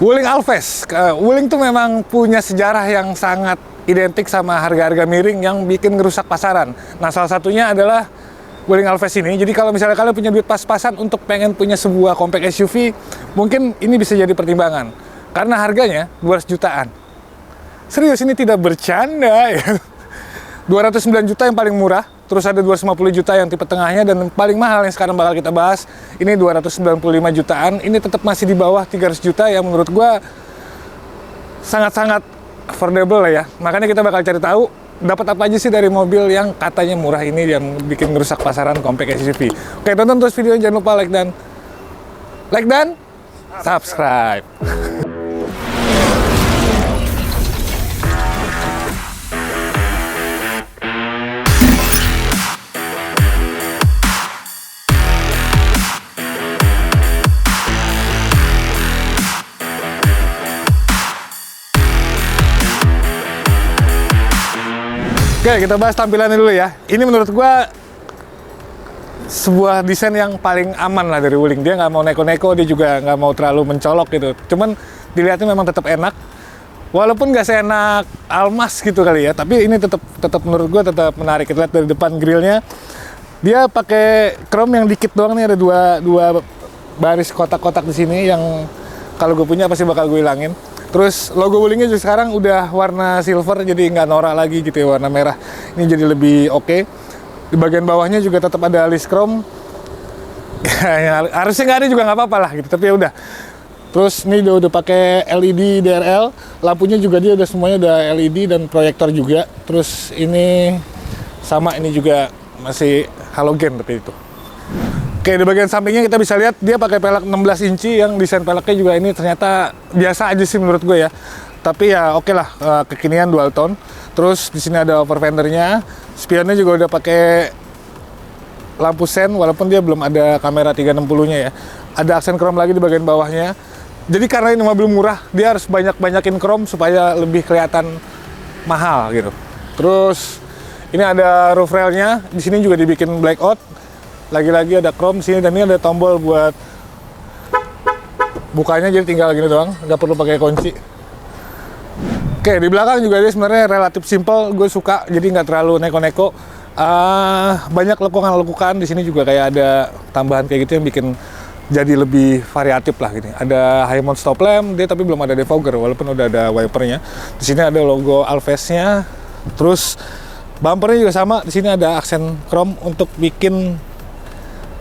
Wuling Alves. Wuling tuh memang punya sejarah yang sangat identik sama harga-harga miring yang bikin ngerusak pasaran. Nah, salah satunya adalah Wuling Alves ini. Jadi kalau misalnya kalian punya duit pas-pasan untuk pengen punya sebuah compact SUV, mungkin ini bisa jadi pertimbangan. Karena harganya 200 jutaan. Serius, ini tidak bercanda ya. 209 juta yang paling murah, terus ada 250 juta yang tipe tengahnya, dan paling mahal yang sekarang bakal kita bahas, ini 295 jutaan. Ini tetap masih di bawah 300 juta yang menurut gua sangat-sangat affordable lah ya. Makanya kita bakal cari tahu dapat apa aja sih dari mobil yang katanya murah ini yang bikin merusak pasaran compact SUV. Oke, tonton terus videonya, jangan lupa like dan subscribe. Oke, kita bahas tampilannya dulu ya. Ini menurut gua sebuah desain yang paling aman lah dari Wuling. Dia nggak mau neko-neko, dia juga nggak mau terlalu mencolok gitu. Cuman dilihatnya memang tetap enak. Walaupun nggak seenak Almas gitu kali ya, tapi ini tetap menurut gua tetap menarik. Kita lihat dari depan grillnya, dia pakai chrome yang dikit doang nih, ada dua baris kotak-kotak di sini yang kalau gue punya pasti bakal gue hilangin. Terus logo Wulingnya juga sekarang udah warna silver, jadi nggak norak lagi gitu ya, warna merah. Ini jadi lebih oke. Di bagian bawahnya juga tetap ada alis chrome. Ya, harusnya nggak ada juga nggak apa-apa lah gitu, tapi ya udah. Terus ini udah pakai LED DRL, lampunya juga dia udah semuanya udah LED dan proyektor juga. Terus ini sama, ini juga masih halogen tapi itu. Oke, di bagian sampingnya kita bisa lihat dia pakai pelek 16 inci yang desain peleknya juga ini ternyata biasa aja sih menurut gue ya. Tapi ya oke lah, kekinian dual tone. Terus di sini ada over fendernya, spionnya juga udah pakai lampu sen walaupun dia belum ada kamera 360-nya ya. Ada aksen chrome lagi di bagian bawahnya. Jadi karena ini mobil murah, dia harus banyakin chrome supaya lebih kelihatan mahal gitu. Terus ini ada roof railnya, di sini juga dibikin blackout. Lagi-lagi ada chrome sini, dan ini ada tombol buat bukanya, jadi tinggal gini doang, nggak perlu pakai kunci. Oke, di belakang juga dia sebenarnya relatif simple, gue suka, jadi nggak terlalu neko-neko. Banyak lekukan-lekukan di sini juga kayak ada tambahan kayak gitu yang bikin jadi lebih variatif lah gini. Ada high mount stop lamp, dia tapi belum ada defogger walaupun udah ada wipernya. Di sini ada logo Alves-nya, terus bumpernya juga sama. Di sini ada aksen chrome untuk bikin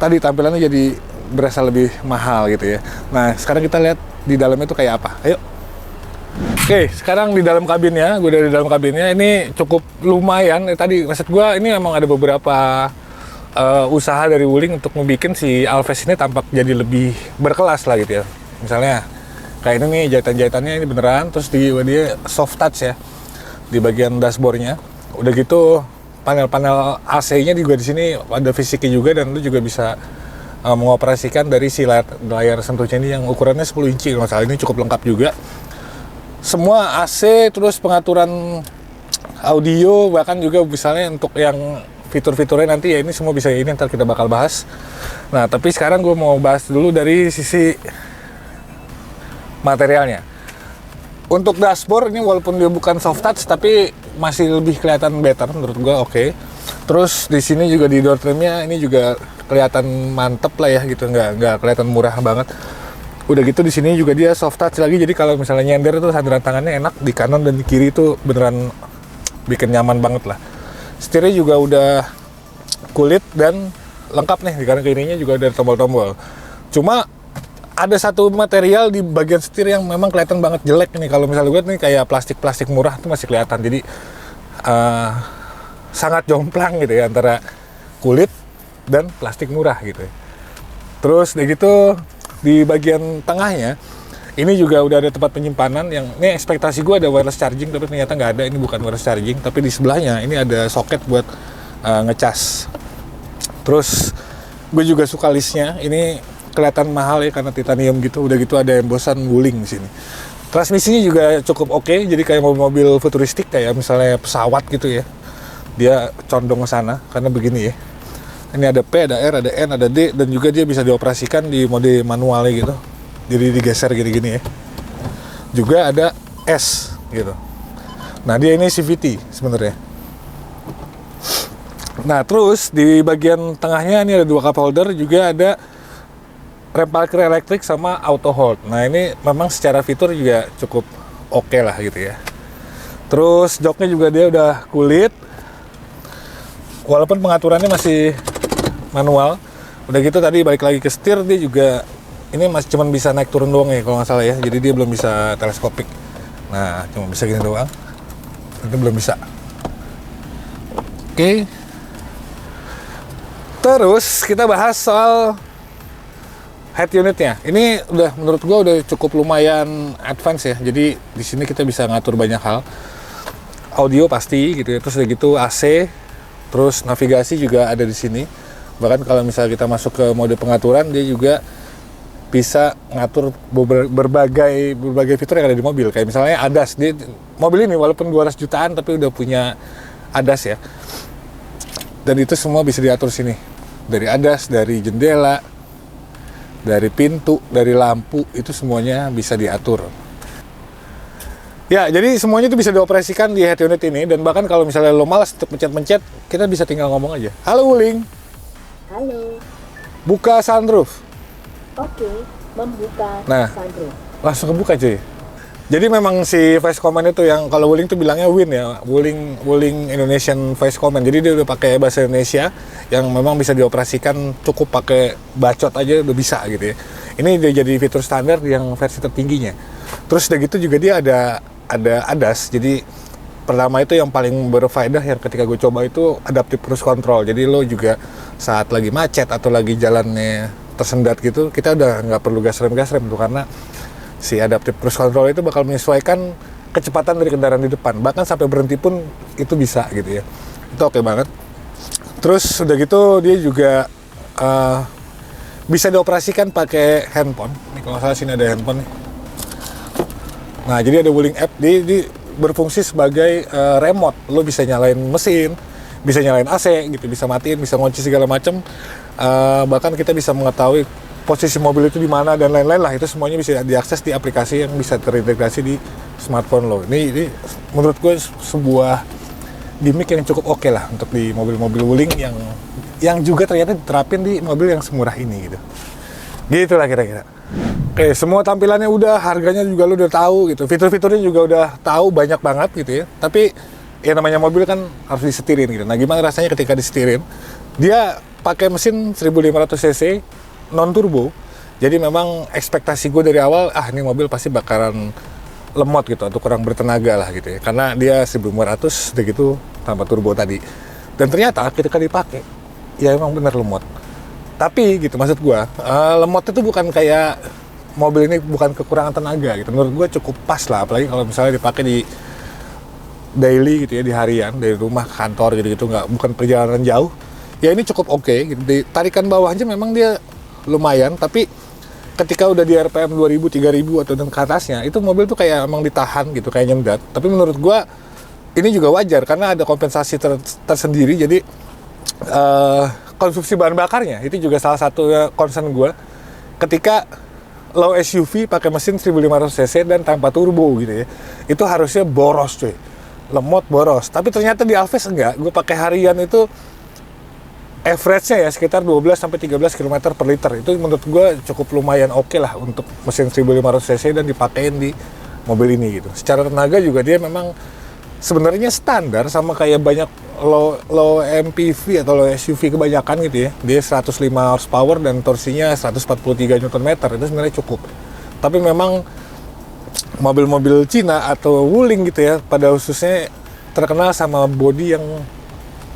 tadi tampilannya jadi berasa lebih mahal gitu ya. Nah, sekarang kita lihat di dalamnya tuh kayak apa. Ayo. Oke, sekarang di dalam kabinnya, gue dari dalam kabinnya ini cukup lumayan. Tadi maksud gue ini memang ada beberapa usaha dari Wuling untuk membuat si Alves ini tampak jadi lebih berkelas lah gitu ya. Misalnya kayak ini nih, jahitan-jahitannya ini beneran, terus dia soft touch ya di bagian dashboardnya. Udah gitu panel-panel AC-nya juga di sini ada fisiknya juga, dan lu juga bisa mengoperasikan dari si layar sentuhnya ini yang ukurannya 10 inci kalau salah. Ini cukup lengkap juga. Semua AC, terus pengaturan audio, bahkan juga misalnya untuk yang fitur-fiturnya nanti ya ini semua bisa, ini ntar kita bakal bahas. Nah, tapi sekarang gue mau bahas dulu dari sisi materialnya. Untuk dashboard ini walaupun dia bukan soft touch tapi masih lebih kelihatan better menurut gua, oke. Terus di sini juga di door trimnya ini juga kelihatan mantep lah ya gitu, nggak kelihatan murah banget. Udah gitu di sini juga dia soft touch lagi, jadi kalau misalnya nyender itu sandaran tangannya enak, di kanan dan di kiri itu beneran bikin nyaman banget lah. Setirnya juga udah kulit dan lengkap nih, di kanan kirinya juga ada tombol-tombol. Cuma ada satu material di bagian setir yang memang kelihatan banget jelek nih. Kalau misalnya gue nih kayak plastik murah tuh masih kelihatan. Jadi sangat jomplang gitu ya antara kulit dan plastik murah gitu ya. Terus udah gitu di bagian tengahnya ini juga udah ada tempat penyimpanan yang ini ekspektasi gue ada wireless charging, tapi ternyata nggak ada. Ini bukan wireless charging, tapi di sebelahnya ini ada soket buat ngecas. Terus gue juga suka listnya. Ini kelihatan mahal ya karena titanium gitu. Udah gitu ada embosan Wuling di sini. Transmisinya juga cukup oke, jadi kayak mobil-mobil futuristik kayak misalnya pesawat gitu ya. Dia condong ke sana karena begini ya. Ini ada P, ada R, ada N, ada D, dan juga dia bisa dioperasikan di mode manualnya gitu. Jadi digeser gini-gini ya. juga ada S gitu. Nah dia ini CVT sebenarnya. Nah terus di bagian tengahnya ini ada 2 cup holder, juga ada rem parkir elektrik sama auto hold. Nah ini memang secara fitur juga cukup oke lah gitu ya. Terus joknya juga dia udah kulit, walaupun pengaturannya masih manual. Udah gitu tadi balik lagi ke setir, dia juga ini masih cuman bisa naik turun doang ya kalau nggak salah ya. Jadi dia belum bisa teleskopik. Nah cuma bisa gini doang. Itu belum bisa. Oke. Terus kita bahas soal head unitnya. Ini udah menurut gua udah cukup lumayan advance ya. Jadi di sini kita bisa ngatur banyak hal. Audio pasti gitu ya. Terus udah gitu AC, terus navigasi juga ada di sini. Bahkan kalau misalnya kita masuk ke mode pengaturan, dia juga bisa ngatur berbagai fitur yang ada di mobil. Kayak misalnya ADAS. Mobil ini walaupun 200 jutaan tapi udah punya ADAS ya. Dan itu semua bisa diatur sini. Dari ADAS, dari jendela, dari pintu, dari lampu, itu semuanya bisa diatur. Ya, jadi semuanya itu bisa dioperasikan di head unit ini. Dan bahkan kalau misalnya lo malas untuk mencet-mencet, kita bisa tinggal ngomong aja. Halo Wuling. Halo. Buka sunroof. Oke, membuka sunroof. Langsung kebuka cuy. Jadi memang si voice command itu yang kalau Wuling tuh bilangnya Win ya, Wuling Indonesian voice command. Jadi dia udah pakai bahasa Indonesia yang memang bisa dioperasikan cukup pakai bacot aja udah bisa gitu ya. Ini udah jadi fitur standar yang versi tertingginya. Terus udah gitu juga dia ada ADAS. Jadi pertama itu yang paling berfaedah yang ketika gue coba itu adaptive cruise control. Jadi lo juga saat lagi macet atau lagi jalannya tersendat gitu, kita udah nggak perlu gas rem tuh, karena si adaptive cruise control itu bakal menyesuaikan kecepatan dari kendaraan di depan, bahkan sampai berhenti pun itu bisa gitu ya. Itu oke banget. Terus udah gitu dia juga bisa dioperasikan pakai handphone. Nih kalau nggak salah sini ada handphone nih. Nah jadi ada Wuling app, dia berfungsi sebagai remote. Lo bisa nyalain mesin, bisa nyalain AC gitu, bisa matiin, bisa ngunci segala macam. Bahkan kita bisa mengetahui posisi mobil itu di mana dan lain-lain lah. Itu semuanya bisa diakses di aplikasi yang bisa terintegrasi di smartphone lo. Ini menurut gue sebuah gimmick yang cukup oke lah untuk di mobil-mobil Wuling yang juga ternyata diterapin di mobil yang semurah ini gitu. Gitulah kira-kira. Oke, semua tampilannya udah, harganya juga lo udah tahu gitu. Fitur-fiturnya juga udah tahu banyak banget gitu ya. Tapi ya namanya mobil kan harus disetirin gitu. Nah, gimana rasanya ketika disetirin? Dia pakai mesin 1500 cc non turbo. Jadi memang ekspektasi gue dari awal, ini mobil pasti bakalan lemot gitu atau kurang bertenaga lah gitu ya. Karena dia 1500 udah gitu tanpa turbo tadi. Dan ternyata ketika dipakai, ya emang bener lemot. Tapi gitu maksud gue, lemot itu bukan kayak mobil ini bukan kekurangan tenaga gitu. Menurut gue cukup pas lah, apalagi kalau misalnya dipakai di daily gitu ya, di harian, dari rumah ke kantor gitu-gitu, bukan perjalanan jauh. Ya ini cukup oke gitu. Di tarikan bawah aja memang dia lumayan, tapi ketika udah di RPM 2000, 3000 atau dan ke atasnya, itu mobil tuh kayak emang ditahan gitu, kayak nyendat. Tapi menurut gua ini juga wajar karena ada kompensasi tersendiri. Jadi konsumsi bahan bakarnya itu juga salah satu concern gua ketika low SUV pakai mesin 1500 cc dan tanpa turbo gitu ya. Itu harusnya boros cuy. Lemot boros. Tapi ternyata di Alphas enggak. Gue pakai harian itu average-nya ya sekitar 12 sampai 13 km per liter. Itu menurut gue cukup lumayan oke lah untuk mesin 1500 cc dan dipakein di mobil ini gitu. Secara tenaga juga dia memang sebenarnya standar sama kayak banyak low MPV atau low SUV kebanyakan gitu ya. Dia 105 horsepower dan torsinya 143 Nm. Itu sebenarnya cukup. Tapi memang mobil-mobil Cina atau Wuling gitu ya, pada khususnya terkenal sama bodi yang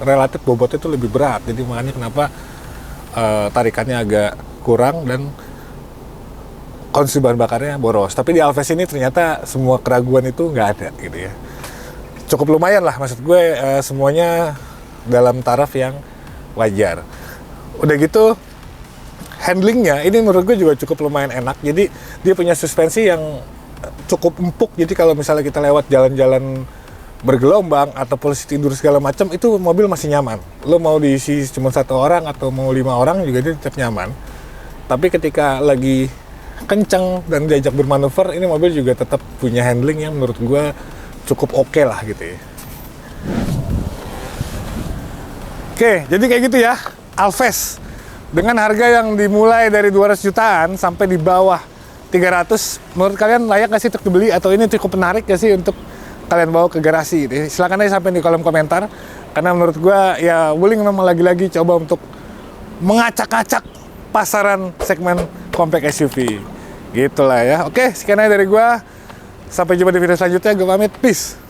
relatif bobotnya itu lebih berat. Jadi makanya kenapa tarikannya agak kurang dan konsumsi bahan bakarnya boros. Tapi di Alphas ini ternyata semua keraguan itu nggak ada gitu ya. Cukup lumayan lah, maksud gue semuanya dalam taraf yang wajar. Udah gitu handlingnya ini menurut gue juga cukup lumayan enak. Jadi dia punya suspensi yang cukup empuk. Jadi kalau misalnya kita lewat jalan-jalan bergelombang atau posisi tidur segala macam, itu mobil masih nyaman. Lo mau diisi cuma 1 orang atau mau 5 orang juga dia tetap nyaman. Tapi ketika lagi kenceng dan diajak bermanuver, ini mobil juga tetap punya handling yang menurut gue cukup oke lah gitu ya. Oke, jadi kayak gitu ya, Alphest dengan harga yang dimulai dari 200 jutaan sampai di bawah 300, menurut kalian layak nggak sih untuk dibeli atau ini cukup menarik nggak sih untuk kalian bawa ke garasi gitu ya? Silahkan aja sampai di kolom komentar, karena menurut gue ya Wuling memang lagi-lagi coba untuk mengacak-acak pasaran segmen compact SUV. Gitulah ya. Oke, sekian aja dari gua. Sampai jumpa di video selanjutnya. Gue pamit. Peace.